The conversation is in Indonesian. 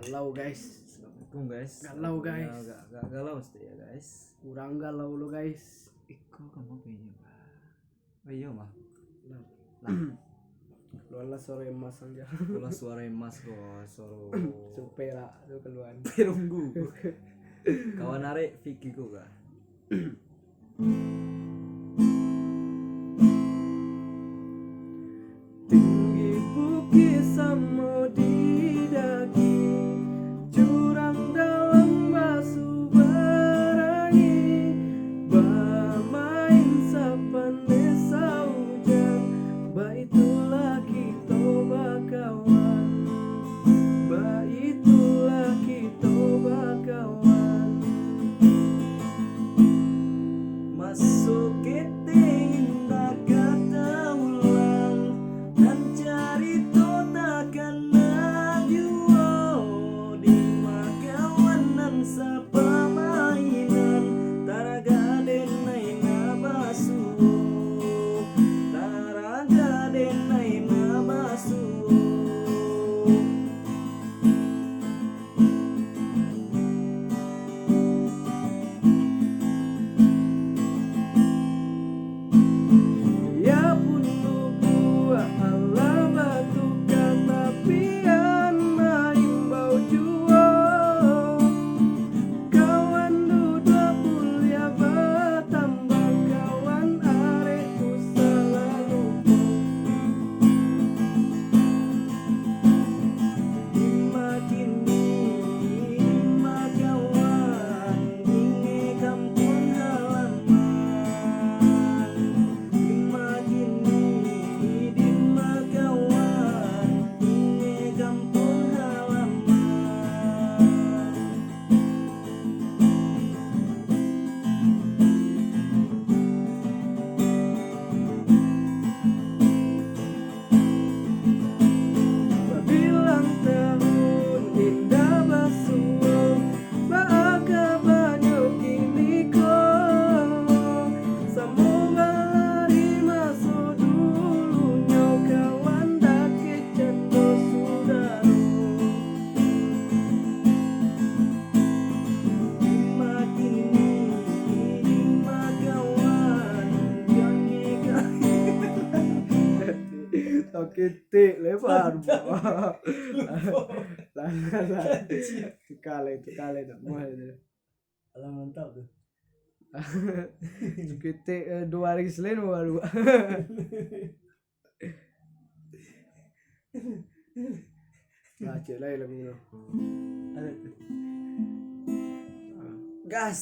Galau guys. Assalamualaikum guys. Galau guys. Gak galau mesti ya guys. Kurang galau lo guys. Iko kamu pengen pak. Oh iya mah. Lu ala sore emas aja. Kalau suara emas kok suara. Supera tuh keluar. Perunggu. Kawan arek Vicky kok gak. Tinggi bukit samudi daki, jurang dalam basuh berangi, bermain sapane saujan, baitulah kita bakawan, baitulah kita bakawan. Masuk kita indah kata ulang dan cari takkan najua di makawanan sapa mainan taraga denai nabasu taraga denai nabasu. Ya pun gua ala batu kata pian imbau juo, kawan dua kuliah bertambah kawan arek salah lupa. Dimakin lima kawan ini kampung halaman. Dimakin lima kawan ini kampung halaman. Bilang tahun indah basuh, bahagia banyak kini kok. Semoga lari masuk dulunya kawan dake cendo sudaru. Dimakin lima kawan oke tik lebar sekali tak mau itu Alah mantap tuh. kita 2 hari selain baru cek lagi lagu lo Ada tuh. Gas.